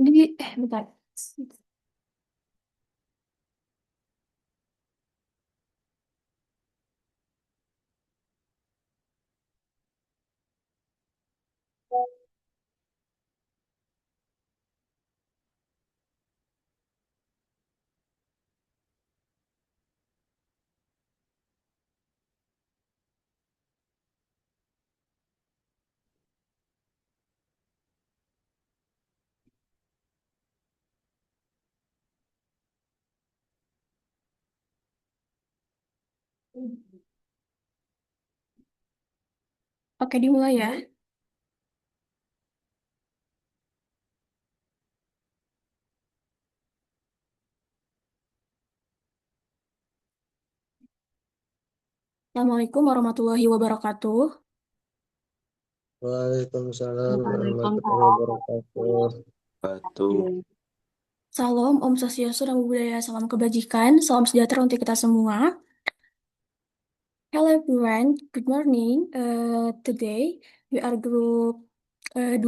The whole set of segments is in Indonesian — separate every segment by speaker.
Speaker 1: Bentar. Oke, dimulai ya. Assalamualaikum warahmatullahi wabarakatuh.
Speaker 2: Waalaikumsalam warahmatullahi
Speaker 1: Waalaikumsalam.
Speaker 2: wabarakatuh. Batu.
Speaker 1: Salam, Om Swastiastu, Namo Buddhaya, salam kebajikan, salam sejahtera untuk kita semua. Hello everyone, good morning. Today we are group 12.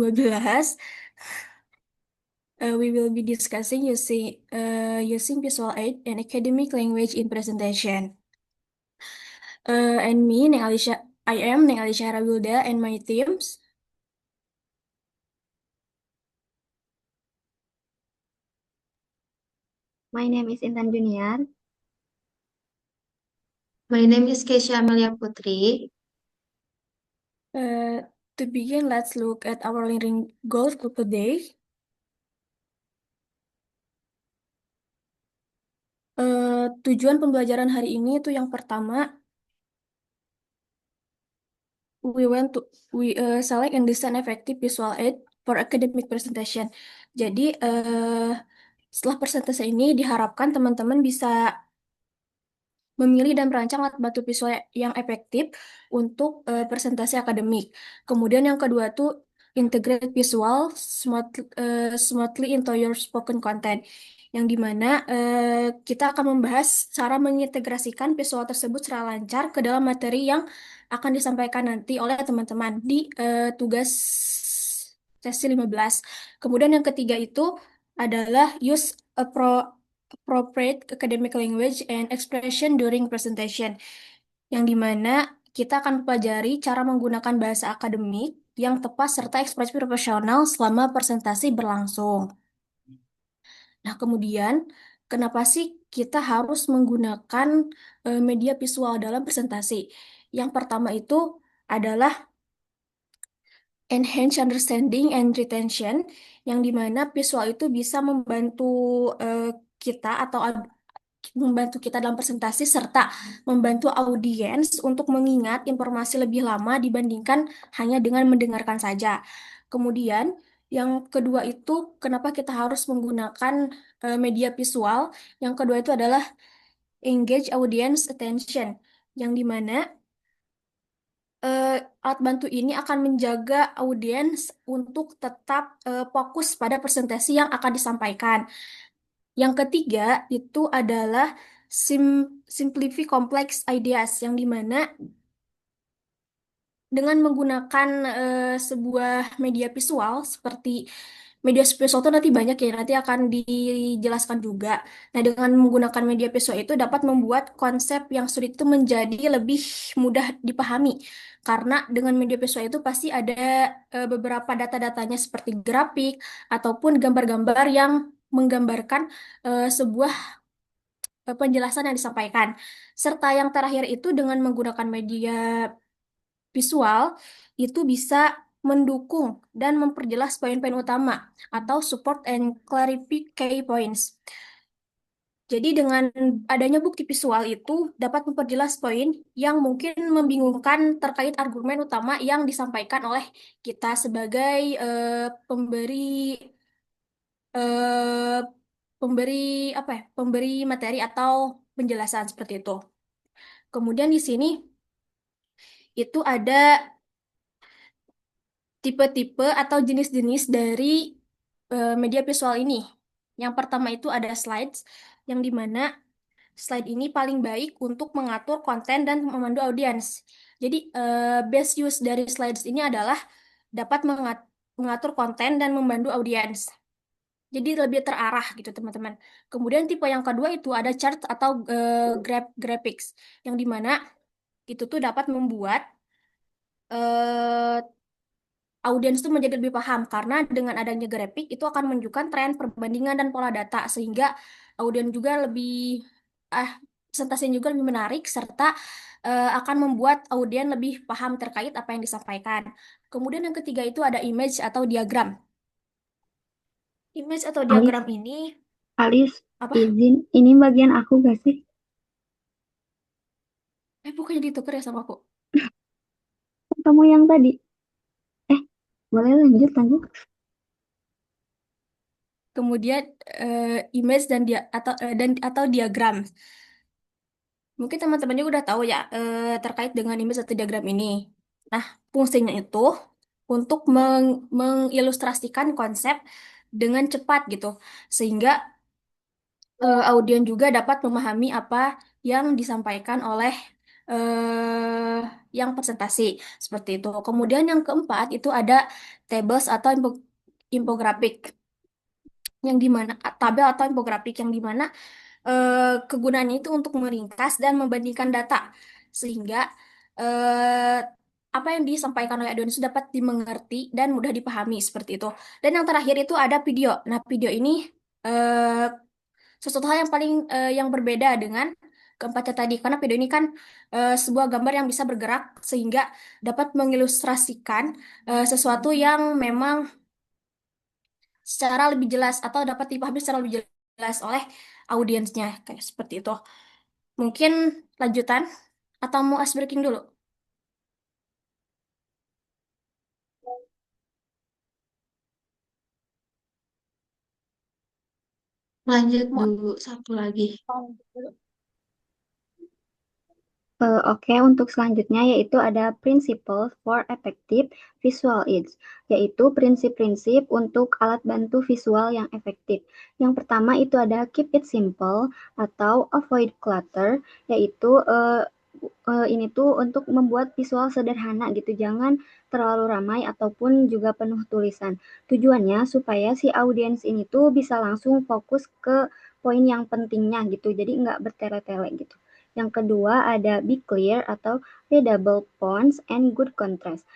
Speaker 1: We will be discussing using visual aid and academic language in presentation. And me, I am Neng Alicia Wilda, and my teams.
Speaker 3: My name is Intan Junior.
Speaker 4: My name is Keisha Amelia Putri.
Speaker 1: Uh, to begin, let's look at our learning goals for today. Tujuan pembelajaran hari ini itu yang pertama, we select and design effective visual aid for academic presentation. Jadi setelah presentasi ini diharapkan teman-teman bisa memilih dan merancang alat bantu visual yang efektif untuk presentasi akademik. Kemudian yang kedua tuh integrate visual smoothly into your spoken content, yang dimana kita akan membahas cara mengintegrasikan visual tersebut secara lancar ke dalam materi yang akan disampaikan nanti oleh teman-teman di tugas sesi 15. Kemudian yang ketiga itu adalah use appropriate academic language and expression during presentation, yang dimana kita akan pelajari cara menggunakan bahasa akademik yang tepat serta ekspresi profesional selama presentasi berlangsung. Nah, kemudian kenapa sih kita harus menggunakan media visual dalam presentasi? Yang pertama itu adalah enhance understanding and retention, yang dimana visual itu bisa membantu eh, kita atau membantu kita dalam presentasi serta membantu audiens untuk mengingat informasi lebih lama dibandingkan hanya dengan mendengarkan saja. Kemudian yang kedua itu kenapa kita harus menggunakan media visual? Yang kedua itu adalah engage audience attention, yang dimana eh, alat bantu ini akan menjaga audiens untuk tetap fokus pada presentasi yang akan disampaikan. Yang ketiga itu adalah simplify complex ideas, yang dimana dengan menggunakan sebuah media visual seperti media visual itu nanti banyak ya, nanti akan dijelaskan juga. Nah, dengan menggunakan media visual itu dapat membuat konsep yang sulit itu menjadi lebih mudah dipahami. Karena dengan media visual itu pasti ada beberapa data-datanya seperti grafik ataupun gambar-gambar yang menggambarkan sebuah penjelasan yang disampaikan. Serta yang terakhir itu dengan menggunakan media visual itu bisa mendukung dan memperjelas poin-poin utama atau support and clarify key points. Jadi dengan adanya bukti visual itu dapat memperjelas poin yang mungkin membingungkan terkait argumen utama yang disampaikan oleh kita sebagai pemberi eh, pemberi pemberi materi atau penjelasan seperti itu. Kemudian di sini itu ada tipe-tipe atau jenis-jenis dari media visual ini. Yang pertama itu ada slides, yang dimana slide ini paling baik untuk mengatur konten dan memandu audiens. Jadi, best use dari slides ini adalah dapat mengatur konten dan membantu audiens. Jadi lebih terarah gitu teman-teman. Kemudian tipe yang kedua itu ada chart atau graphics yang dimana itu tuh dapat membuat eh, audiens tuh menjadi lebih paham karena dengan adanya grafik itu akan menunjukkan tren perbandingan dan pola data sehingga audiens juga lebih ah presentasinya juga lebih menarik serta akan membuat audiens lebih paham terkait apa yang disampaikan. Kemudian yang ketiga itu ada image atau diagram. Image atau
Speaker 3: Alis,
Speaker 1: diagram ini
Speaker 3: Alis,
Speaker 1: apa?
Speaker 3: izin. Ini bagian aku gak sih?
Speaker 1: Bukannya ditukar ya sama aku.
Speaker 3: Kamu yang tadi. Eh, boleh lanjut, lanjut.
Speaker 1: Kemudian image dan dia atau diagram. Mungkin teman-teman juga udah tahu ya terkait dengan image atau diagram ini. Nah, fungsinya itu untuk mengilustrasikan konsep dengan cepat gitu, sehingga audien juga dapat memahami apa yang disampaikan oleh yang presentasi seperti itu. Kemudian yang keempat itu ada tables atau infografik yang dimana tabel atau infografik yang dimana kegunaannya itu untuk meringkas dan membandingkan data sehingga eh, apa yang disampaikan oleh aduan itu dapat dimengerti dan mudah dipahami seperti itu. Dan yang terakhir itu ada video. Nah, video ini eh, sesuatu hal yang paling yang berbeda dengan keempatnya tadi karena video ini kan sebuah gambar yang bisa bergerak sehingga dapat mengilustrasikan sesuatu yang memang secara lebih jelas atau dapat dipahami secara lebih jelas oleh audiensnya kayak seperti itu. Mungkin lanjutan atau mau ice breaking dulu?
Speaker 4: Lanjut
Speaker 1: Mau
Speaker 4: dulu satu lagi.
Speaker 1: lanjut dulu.
Speaker 3: Oke, untuk selanjutnya yaitu ada Principles for Effective Visual Aids, yaitu prinsip-prinsip untuk alat bantu visual yang efektif. Yang pertama itu ada Keep It Simple atau Avoid Clutter, yaitu ini tuh untuk membuat visual sederhana gitu, jangan terlalu ramai ataupun juga penuh tulisan. Tujuannya supaya si audiens ini tuh bisa langsung fokus ke poin yang pentingnya gitu, jadi nggak bertele-tele gitu. Yang kedua ada Be Clear atau Readable Fonts and Good Contrast,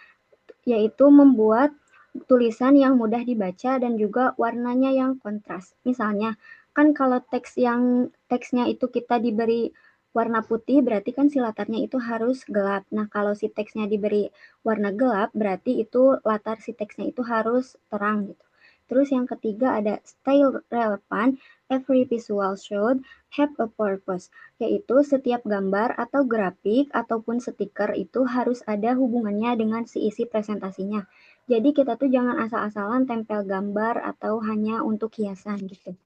Speaker 3: yaitu membuat tulisan yang mudah dibaca dan juga warnanya yang kontras. Misalnya, kan kalau teksnya itu kita diberi warna putih, berarti kan si latarnya itu harus gelap. Nah, kalau si teksnya diberi warna gelap, berarti itu latar si teksnya itu harus terang gitu. Terus yang ketiga ada style relevant, every visual should have a purpose, yaitu setiap gambar atau grafik ataupun stiker itu harus ada hubungannya dengan si isi presentasinya. Jadi kita tuh jangan asal-asalan tempel gambar atau hanya untuk hiasan gitu.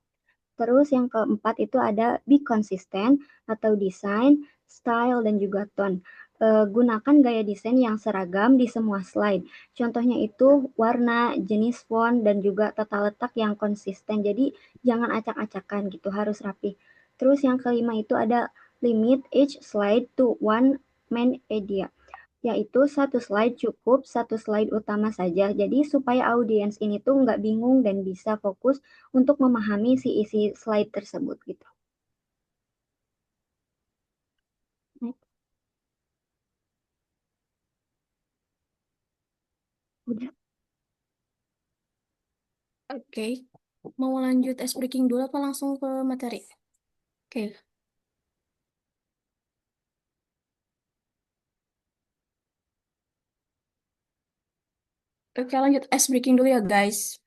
Speaker 3: Terus yang keempat itu ada be consistent atau desain, style, dan juga tone. Gunakan gaya desain yang seragam di semua slide. Contohnya itu warna, jenis font, dan juga tata letak yang konsisten. Jadi jangan acak-acakan gitu, harus rapi. Terus yang kelima itu ada limit each slide to one main idea, yaitu satu slide cukup, satu slide utama saja. Jadi supaya audiens ini tuh nggak bingung dan bisa fokus untuk memahami si isi slide tersebut gitu. Udah.
Speaker 1: Oke, mau lanjut ice breaking dulu apa langsung ke materi? Oke, oke lanjut ice breaking dulu ya guys.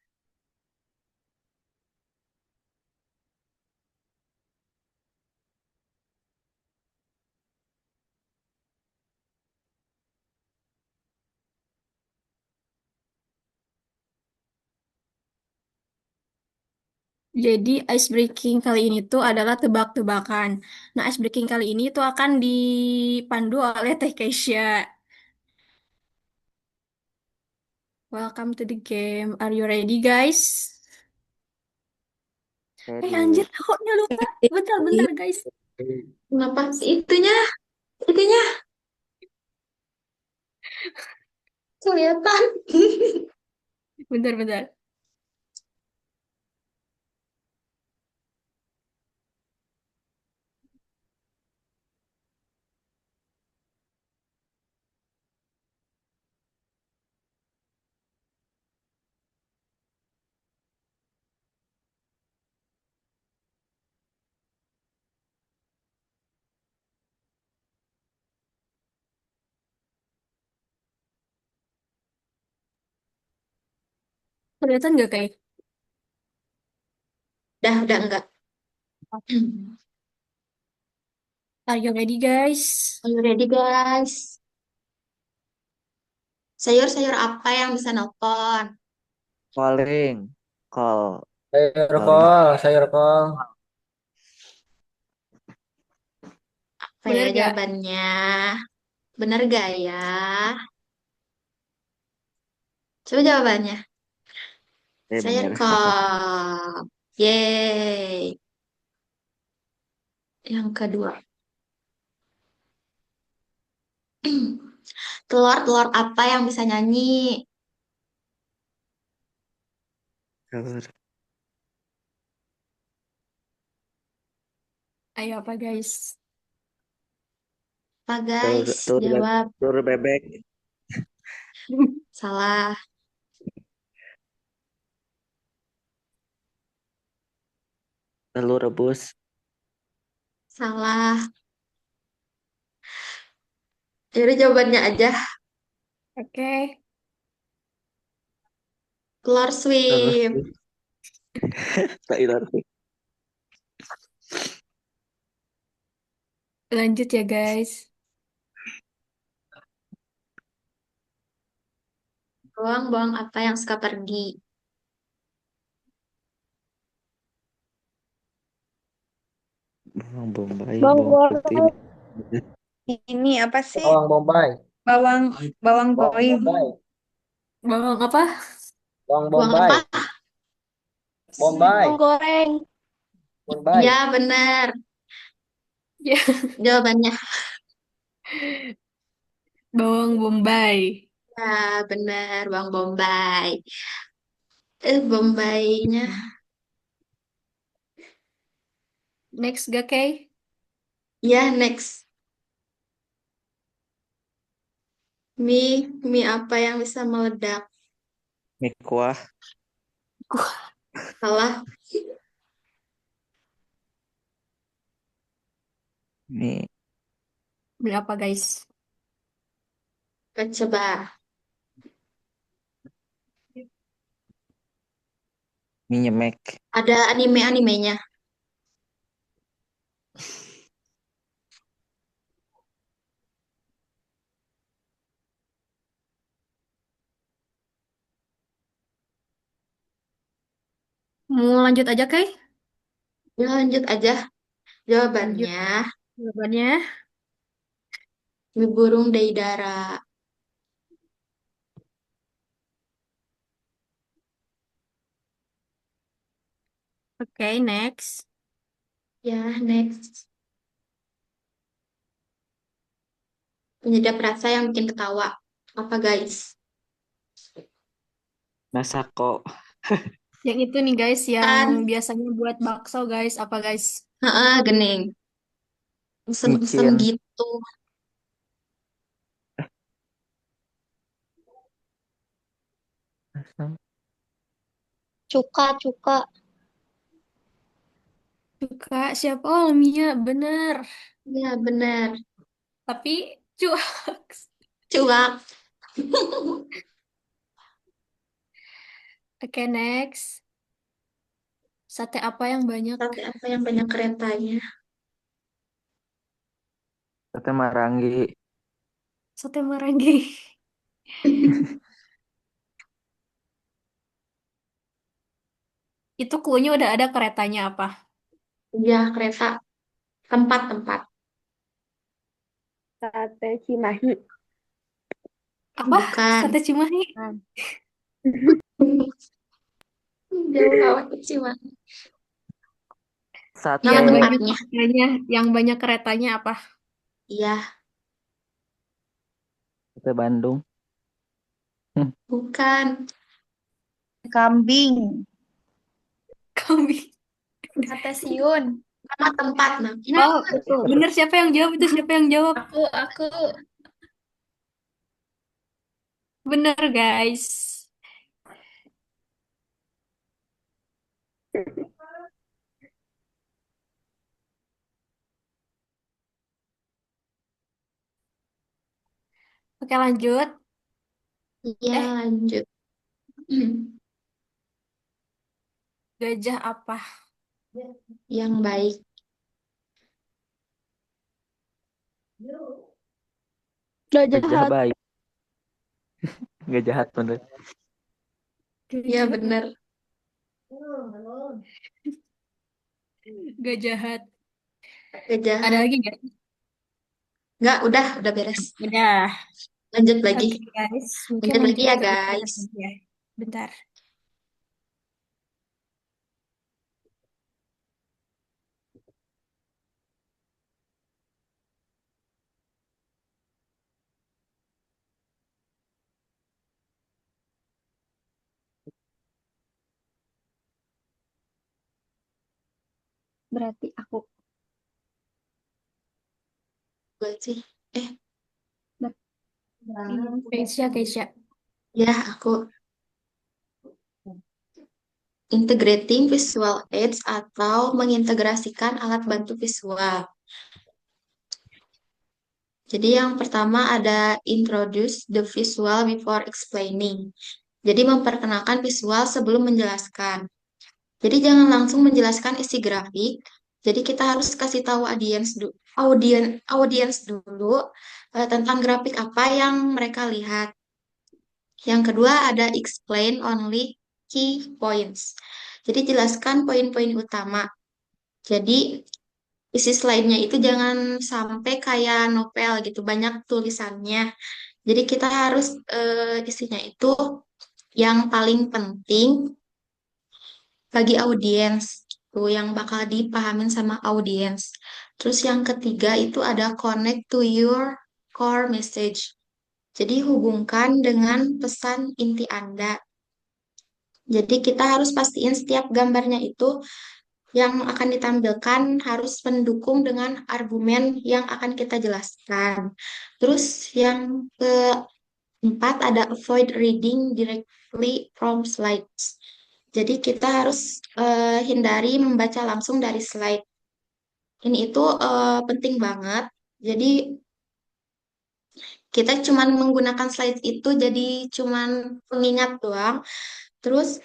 Speaker 1: Jadi ice breaking kali ini tuh adalah tebak-tebakan. Nah, ice breaking kali ini tuh akan dipandu oleh Teh Keisha. Welcome to the game. Are you ready, guys?
Speaker 2: Ready.
Speaker 1: Anjir, aku lupa. Bentar, bentar, guys.
Speaker 4: Kenapa sih itunya? Itunya kelihatan.
Speaker 1: Bentar, bentar. Kelihatan nggak kayak?
Speaker 4: Udah enggak.
Speaker 1: Are you ready, guys?
Speaker 4: Are you ready, guys? Sayur-sayur apa yang bisa nelpon?
Speaker 5: Calling, call,
Speaker 2: Sayur
Speaker 5: calling.
Speaker 2: kol, sayur kol.
Speaker 4: Apa ya
Speaker 1: Bener gak?
Speaker 4: jawabannya? Bener gak ya? Coba jawabannya. Sayur
Speaker 5: Bener.
Speaker 4: kol. Yeay. Yang kedua. Telur-telur apa yang bisa nyanyi?
Speaker 5: Telur,
Speaker 1: Ayo apa, guys?
Speaker 4: Apa,
Speaker 5: telur,
Speaker 4: guys? Jawab.
Speaker 5: telur bebek,
Speaker 4: Salah.
Speaker 5: telur rebus,
Speaker 4: Salah. Jadi jawabannya aja.
Speaker 1: Oke,
Speaker 4: Telur
Speaker 5: telur
Speaker 4: swim.
Speaker 5: sih. Telur sih.
Speaker 1: lanjut ya, guys.
Speaker 4: Bawang-bawang apa yang suka pergi?
Speaker 5: Bawang bombay,
Speaker 6: Bawang
Speaker 5: bawang putih,
Speaker 6: goreng ini apa sih?
Speaker 2: Bawang bombay,
Speaker 6: Bawang bawang
Speaker 2: bawang
Speaker 6: boim.
Speaker 2: bombay,
Speaker 1: Bawang apa?
Speaker 2: bawang
Speaker 4: Bawang
Speaker 2: bombay,
Speaker 4: apa?
Speaker 6: Bawang
Speaker 2: bombay,
Speaker 6: goreng.
Speaker 2: bombay.
Speaker 4: Ya, benar.
Speaker 1: Ya,
Speaker 4: Jawabannya.
Speaker 1: bawang bombay.
Speaker 4: Ya, benar. Bawang bombay. Bombaynya.
Speaker 1: Next gak, Kay?
Speaker 4: Ya, next. Mie apa yang bisa meledak?
Speaker 5: mie kuah,
Speaker 4: Salah.
Speaker 5: mie,
Speaker 1: Berapa, guys?
Speaker 4: Coba.
Speaker 5: mie nyemek,
Speaker 4: Ada anime-animenya.
Speaker 1: Mau lanjut aja, Kay?
Speaker 4: Ya, lanjut aja.
Speaker 1: Lanjut.
Speaker 4: Jawabannya,
Speaker 1: Jawabannya.
Speaker 4: mie burung Deidara.
Speaker 1: Oke, next.
Speaker 4: Ya, next. Penyedap rasa yang bikin ketawa. Apa, guys?
Speaker 5: masako,
Speaker 1: Yang itu nih, guys, yang
Speaker 4: Kan?
Speaker 1: biasanya buat bakso, guys. Apa, guys?
Speaker 4: Heeh, gening. Pesen-pesen
Speaker 5: micin,
Speaker 4: gitu.
Speaker 6: Cuka.
Speaker 1: Suka siapa? Oh, Lemia, bener.
Speaker 4: Ya, benar.
Speaker 1: Tapi, cuak.
Speaker 4: Cuak.
Speaker 1: Oke, next. Sate apa yang banyak?
Speaker 4: Sate apa yang banyak keretanya?
Speaker 5: sate marangi,
Speaker 1: Sate Marangi. Itu clue-nya udah ada keretanya apa?
Speaker 4: Ya, kereta. Tempat-tempat.
Speaker 6: Sate Cimahi.
Speaker 1: Apa?
Speaker 4: Bukan.
Speaker 1: Sate Cimahi?
Speaker 6: Nah,
Speaker 4: Jauh banget sih, Wan.
Speaker 5: sate,
Speaker 4: Nama
Speaker 1: Yang banyak
Speaker 4: tempatnya.
Speaker 1: keretanya, apa?
Speaker 4: Iya,
Speaker 5: sate Bandung,
Speaker 4: bukan.
Speaker 6: kambing.
Speaker 1: Kambing.
Speaker 6: Sate siun.
Speaker 4: Nama tempat, nah.
Speaker 1: Oh,
Speaker 6: Betul.
Speaker 1: bener, siapa yang jawab itu? Siapa yang jawab?
Speaker 4: Aku.
Speaker 1: Bener, guys. Oke, lanjut.
Speaker 4: Iya,
Speaker 1: Eh,
Speaker 4: lanjut.
Speaker 1: Gajah apa?
Speaker 4: Yang baik.
Speaker 6: Gak
Speaker 5: Gajah
Speaker 6: jahat.
Speaker 5: baik. Gak jahat bener.
Speaker 4: Ya
Speaker 1: Gajah
Speaker 4: benar.
Speaker 1: gak jahat.
Speaker 4: Gak
Speaker 1: Ada
Speaker 4: jahat.
Speaker 1: lagi nggak?
Speaker 4: Nggak, udah beres.
Speaker 1: Udah.
Speaker 4: Lanjut lagi.
Speaker 1: Oke guys, mungkin
Speaker 4: Lanjut lagi
Speaker 1: lanjut
Speaker 4: ya
Speaker 1: ke
Speaker 4: guys.
Speaker 1: ya. Bentar.
Speaker 3: Berarti aku.
Speaker 4: Gue sih. Eh,
Speaker 1: Keisha, Keisha.
Speaker 4: ya aku. Integrating visual aids atau mengintegrasikan alat bantu visual. Jadi yang pertama ada introduce the visual before explaining. Jadi memperkenalkan visual sebelum menjelaskan. Jadi jangan langsung menjelaskan isi grafik. Jadi kita harus kasih tahu audiens dulu tentang grafik apa yang mereka lihat. Yang kedua ada explain only key points. Jadi jelaskan poin-poin utama. Jadi isi slide-nya itu jangan sampai kayak novel gitu, banyak tulisannya. Jadi kita harus isinya itu yang paling penting bagi audiens tuh yang bakal dipahamin sama audiens. Terus yang ketiga itu ada connect to your core message. Jadi hubungkan dengan pesan inti Anda. Jadi kita harus pastiin setiap gambarnya itu yang akan ditampilkan harus mendukung dengan argumen yang akan kita jelaskan. Terus yang keempat ada avoid reading directly from slides. Jadi kita harus hindari membaca langsung dari slide. Ini itu penting banget. Jadi kita cuman menggunakan slide itu jadi cuman pengingat doang. Terus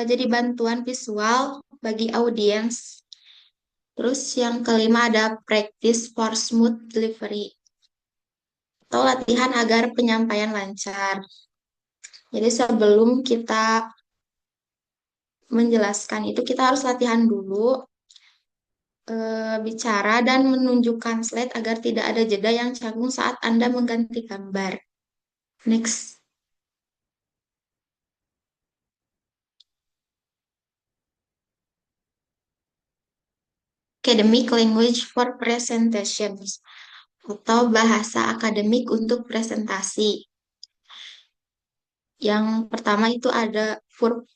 Speaker 4: jadi bantuan visual bagi audiens. Terus yang kelima ada practice for smooth delivery atau latihan agar penyampaian lancar. Jadi sebelum kita menjelaskan itu kita harus latihan dulu bicara dan menunjukkan slide agar tidak ada jeda yang canggung saat Anda mengganti gambar. Next. Academic language for presentations atau bahasa akademik untuk presentasi. Yang pertama itu ada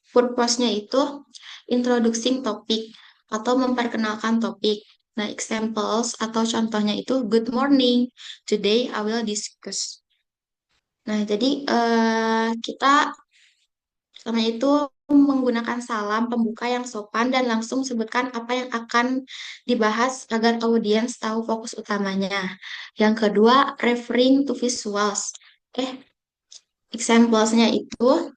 Speaker 4: purpose-nya itu introducing topic atau memperkenalkan topik. Nah, examples atau contohnya itu good morning, today I will discuss. Nah, jadi kita pertama itu menggunakan salam pembuka yang sopan dan langsung sebutkan apa yang akan dibahas agar audiens tahu fokus utamanya. Yang kedua, referring to visuals. Examples-nya itu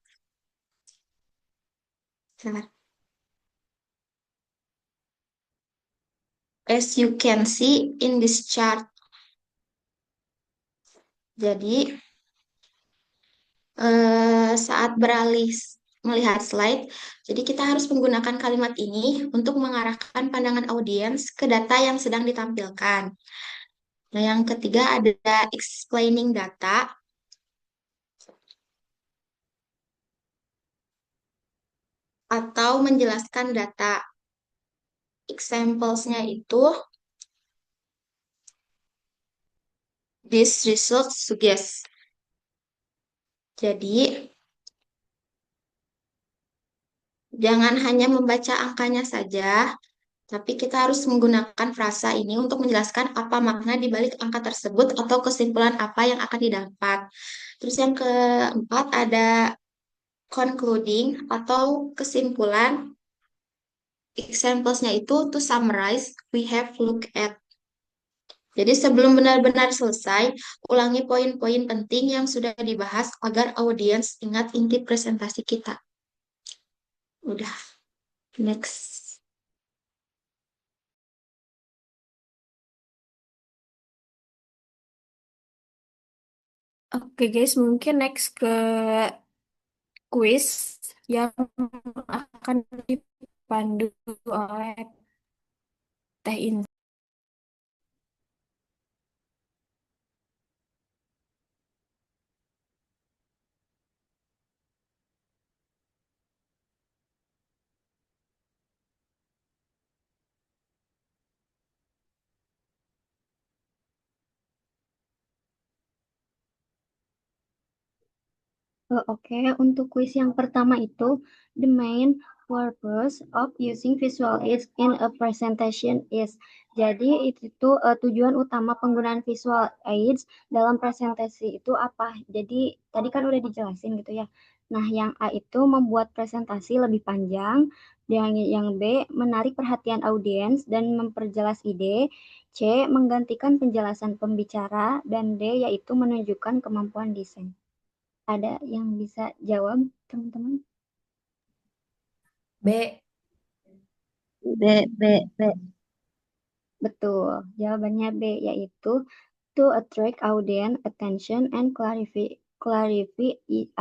Speaker 4: as you can see in this chart. Jadi, saat beralih melihat slide, jadi kita harus menggunakan kalimat ini untuk mengarahkan pandangan audiens ke data yang sedang ditampilkan. Nah, yang ketiga ada explaining data atau menjelaskan data. Examples-nya itu this result suggests. Jadi, jangan hanya membaca angkanya saja, tapi kita harus menggunakan frasa ini untuk menjelaskan apa makna di balik angka tersebut atau kesimpulan apa yang akan didapat. Terus yang keempat ada concluding atau kesimpulan. Examples-nya itu to summarize, we have look at. Jadi sebelum benar-benar selesai, ulangi poin-poin penting yang sudah dibahas agar audiens ingat inti presentasi kita. Udah. Next.
Speaker 1: Oke guys, mungkin next ke quiz yang akan dipandu oleh Teh Inti.
Speaker 3: Oke, untuk kuis yang pertama itu, the main purpose of using visual aids in a presentation is. Jadi itu tujuan utama penggunaan visual aids dalam presentasi itu apa? Jadi tadi kan udah dijelasin gitu ya. Nah, yang A itu membuat presentasi lebih panjang, yang B menarik perhatian audiens dan memperjelas ide, C menggantikan penjelasan pembicara, dan D yaitu menunjukkan kemampuan desain. Ada yang bisa jawab, teman-teman?
Speaker 1: B.
Speaker 6: B, B, B.
Speaker 3: Betul, jawabannya B, yaitu to attract audience attention and clarify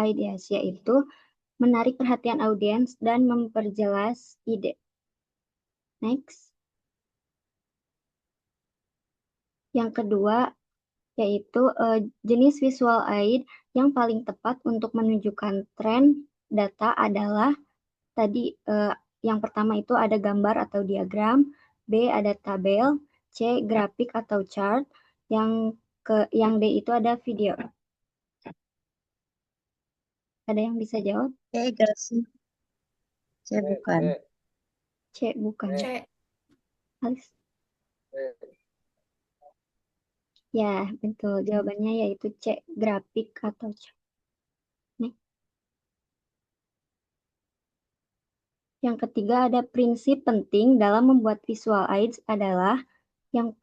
Speaker 3: ideas, yaitu menarik perhatian audiens dan memperjelas ide. Next. Yang kedua, yaitu jenis visual aid yang paling tepat untuk menunjukkan tren data adalah tadi yang pertama itu ada gambar atau diagram, B ada tabel, C grafik atau chart, yang D itu ada video. Ada yang bisa jawab?
Speaker 6: C gak sih? C
Speaker 2: B,
Speaker 6: bukan.
Speaker 2: B,
Speaker 3: C bukan.
Speaker 1: C.
Speaker 3: Halis.
Speaker 2: B.
Speaker 3: Ya, betul. Jawabannya yaitu C grafik atau chart. Nih. Yang ketiga ada prinsip penting dalam membuat visual aids adalah yang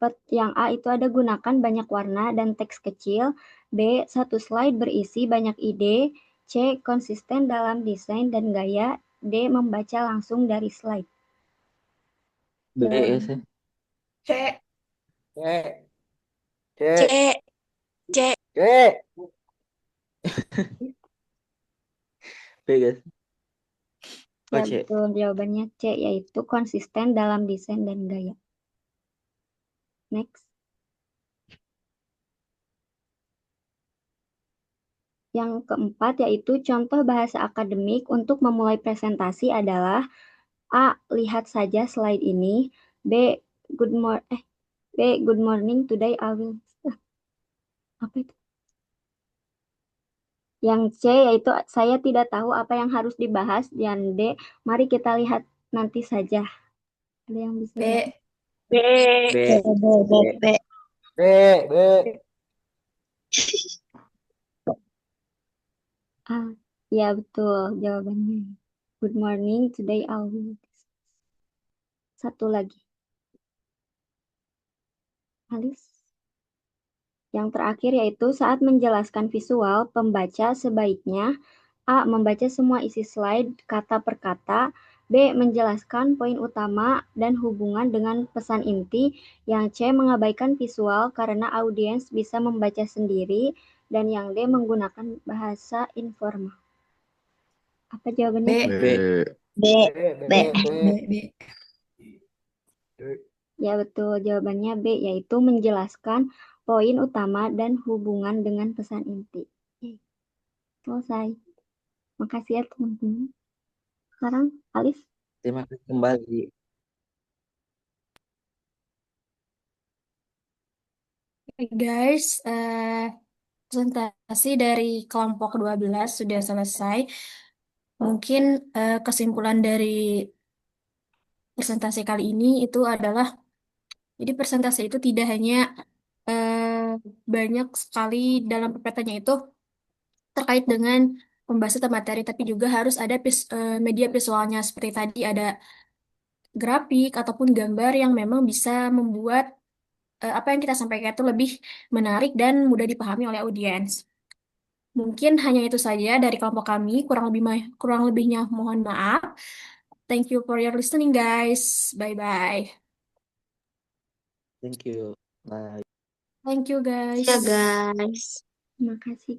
Speaker 3: A itu ada gunakan banyak warna dan teks kecil, B satu slide berisi banyak ide, C konsisten dalam desain dan gaya, D membaca langsung dari slide.
Speaker 5: B ya sih.
Speaker 1: C.
Speaker 2: C, C,
Speaker 1: C. C.
Speaker 2: C.
Speaker 5: B guys.
Speaker 3: Ya
Speaker 5: Oh, C.
Speaker 3: betul, jawabannya C yaitu konsisten dalam desain dan gaya. Next. Yang keempat yaitu contoh bahasa akademik untuk memulai presentasi adalah A. Lihat saja slide ini. B. Good morning, today I will. Apa itu? Yang C yaitu saya tidak tahu apa yang harus dibahas. Dan D. Mari kita lihat nanti saja. Ada yang bisa
Speaker 1: B.
Speaker 3: jawab?
Speaker 6: B,
Speaker 5: B.
Speaker 6: B, B, B, B.
Speaker 2: B, B.
Speaker 3: Ah, ya betul jawabannya. Good morning, today I will. Satu lagi. Alis. Yang terakhir yaitu saat menjelaskan visual, pembaca sebaiknya A. Membaca semua isi slide kata per kata, B. Menjelaskan poin utama dan hubungan dengan pesan inti, yang C. Mengabaikan visual karena audiens bisa membaca sendiri, dan yang D. Menggunakan bahasa informal. Apa jawabannya?
Speaker 1: B.
Speaker 5: B.
Speaker 6: B,
Speaker 2: B,
Speaker 6: B.
Speaker 1: B. B.
Speaker 3: Ya betul, jawabannya B, yaitu menjelaskan poin utama dan hubungan dengan pesan inti. Selesai. Makasih ya teman-teman. Sekarang Alif.
Speaker 5: Terima kasih kembali.
Speaker 1: Oke, guys, presentasi dari kelompok 12 sudah selesai. Mungkin kesimpulan dari presentasi kali ini itu adalah, jadi presentasi itu tidak hanya banyak sekali dalam PPT-nya itu terkait dengan pembahasan materi, tapi juga harus ada media visualnya seperti tadi ada grafik ataupun gambar yang memang bisa membuat apa yang kita sampaikan itu lebih menarik dan mudah dipahami oleh audiens. Mungkin hanya itu saja dari kelompok kami, kurang lebihnya mohon maaf. Thank you for your listening, guys. Bye bye.
Speaker 5: Thank you. Bye.
Speaker 1: Thank you,
Speaker 4: Ya
Speaker 1: guys.
Speaker 4: guys.
Speaker 3: Terima kasih.